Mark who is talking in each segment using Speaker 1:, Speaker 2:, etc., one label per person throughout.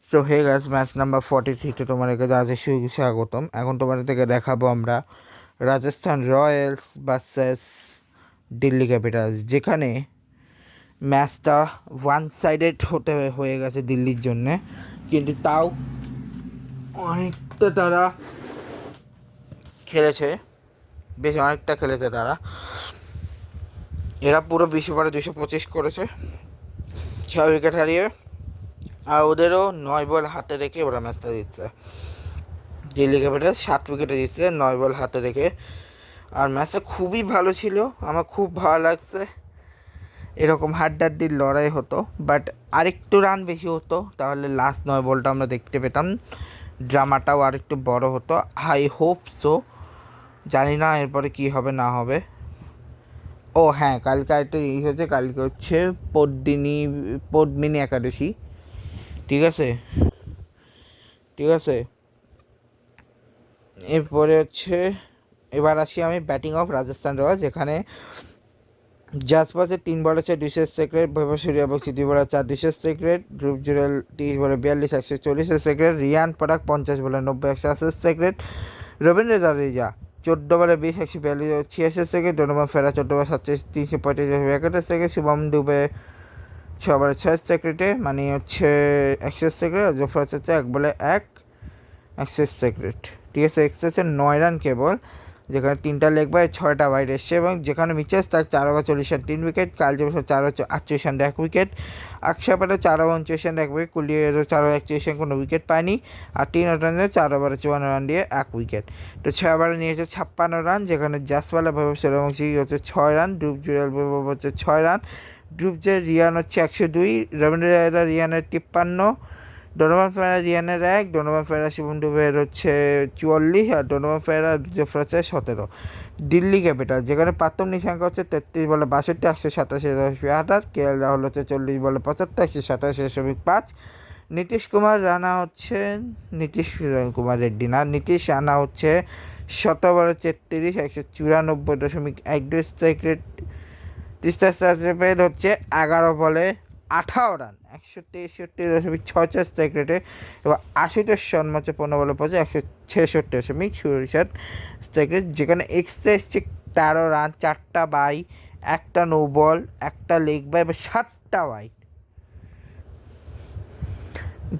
Speaker 1: So hey guys, match number 43 তোমাদেরকে আজকে স্বাগতম। এখন তোমাদের থেকে দেখাবো আমরা Rajasthan Royals versus Delhi Capitals, যেখানে ম্যাচটা ওয়ান সাইডেড হয়ে গেছে দিল্লির জন্যে, কিন্তু তাও অনেকটা তারা খেলেছে, বেশ অনেকটা খেলেছে তারা। এরা পুরো 20 ওভারে 225 করেছে, 6 উইকেট হারিয়ে। আর ওদেরও 9 বল হাতে রেখে ওরা ম্যাচটা জিতছে। দিল্লি ক্যাপিটালস 7 উইকেটে জিতছে 9 বল হাতে রেখে। আর ম্যাচটা খুবই ভালো ছিল, আমার খুব ভালো লাগছে। এরকম হাড্ডাহাড্ডির লড়াই হতো, বাট আরেকটু রান বেশি হতো, তাহলে লাস্ট 9 বলটা আমরা দেখতে পেতাম, ড্রামাটাও আরেকটু বড় হতো। আই হোপ সো, জানি না এরপরে কী হবে না হবে। ও হ্যাঁ, কালকে আরেকটা জিনিস হচ্ছে, কালকে হচ্ছে পদ্মিনী একাদশী। ঠিক আছে, এরপরে হচ্ছে এবার আসি আমি ব্যাটিং অফ রাজস্থান রয়্যালস, যেখানে জাসপাসের 3 বলে 200 বৈভব সূর্যবংশী 2 বলে 4 200, ধ্রুব জুরেল 30 বলে 42 140, রিয়ান পরাগ 50 বলে 90 180, রবীন্দ্র জাদেজা 14 বলে 20 142 86, ডোনোভান ফেরা 14 বলে 47 335 61, শুভম দুবে 6 বলে 6 মানে হচ্ছে 100, জফর চাচা 1 বলে 1 ঠিক আছে। এক্সেসে 9 রান কেবল, যেখানে 3টা লেগ বাই 6টা ওয়াইড এসছে, এবং যেখানে মিচেস তার 4 ওভার 40 রান 3 উইকেট, কালজের 4 ওভার 48 রান 1 উইকেট, আকশাপাটা 4 ওভার 49 রান 1 উইকেট, কুলিয়েরও 4 ওভার 41 রান কোনো উইকেট পায়নি, আর 3 রানের 4 ওভারে 54 রান দিয়ে 1 উইকেট। তো 6 ওভারে নিয়েছে 56 রান, যেখানে জাসওয়ালা বৈভব সূর্যবংশী হচ্ছে 6 রান, ধ্রুব জুরেল বৈভব হচ্ছে 6 রান, ধ্রুবজের রিয়ান হচ্ছে 102, রবীন্দ্র জাদেজা রিয়ানের 53, ডোনোভান ফেরা রিয়ানের 1, ডোনোভান ফেরা শিবম ডুবের হচ্ছে 44, আর ডোনোভান ফেরা জফর হচ্ছে 17। দিল্লি ক্যাপিটাল, যেখানে প্রাথম নিশাঙ্ক হচ্ছে 33 বলে 62 187.28, কেএল রাহুল হচ্ছে 40 বলে 75 187.5, নীতিশ কুমার রানা হচ্ছে নীতিশ রানা হচ্ছে 17 বলে 33 194.12 স্ট্রাইক রেট। তিস্তা স্টার্সের হচ্ছে 11 বলে 18 রান 163.64 স্ট্রাইক রেটে, এবং আশুতোষ শর্মা হচ্ছে 15 বলে 66.67 স্ট্রাইক রেট, যেখানে এক্সট্রা এসছে 13 রান, 4টা বাই, 1টা নো বল, 1টা লেগ বাই এবং 7টা ওয়াইড।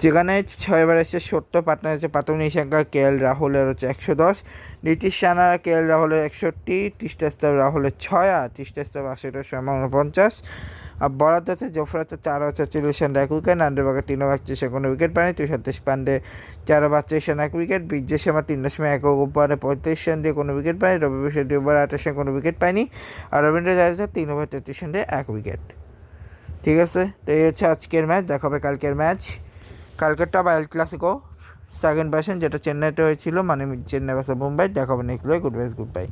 Speaker 1: যেখানে 6 ওভার এসছে 70, পার্টনার হচ্ছে প্রাথমিক নিশাঙ্কা কেএল রাহুলের হচ্ছে 110, নীতিশ রানা কেএল রাহুলের 61, টিস্টা রাহুলের 6, আর টিস্টা 80 আর বরাদ্দ আছে জফর হচ্ছে 4 ওভার 46 রান 1 উইকেট, নান্দেবাগা 3 ওভার 31 কোনো উইকেট পায়নি, তুষার পান্ডে 4 ওভার 32 রান 1 উইকেট, বিজয় শর্মা 3.1 ওভারে 35 রান দিয়ে কোনো উইকেট পায়নি, রবি বিষ্ণু 2 ওভার 28 রান কোনো উইকেট পায়নি, আর রবীন্দ্র জাদেজা 3 ওভার 33 রান দিয়ে 1 উইকেট। ঠিক আছে, তো এই হচ্ছে আজকের ম্যাচ। দেখা হবে কালকের ম্যাচ। কালকেরটা বা এল ক্লাসিকো সেকেন্ড ভার্সন, যেটা চেন্নাইতে হয়েছিল, মানে চেন্নাই ভার্সেস মুম্বাই। দেখাবো নেক্সট। Good bye.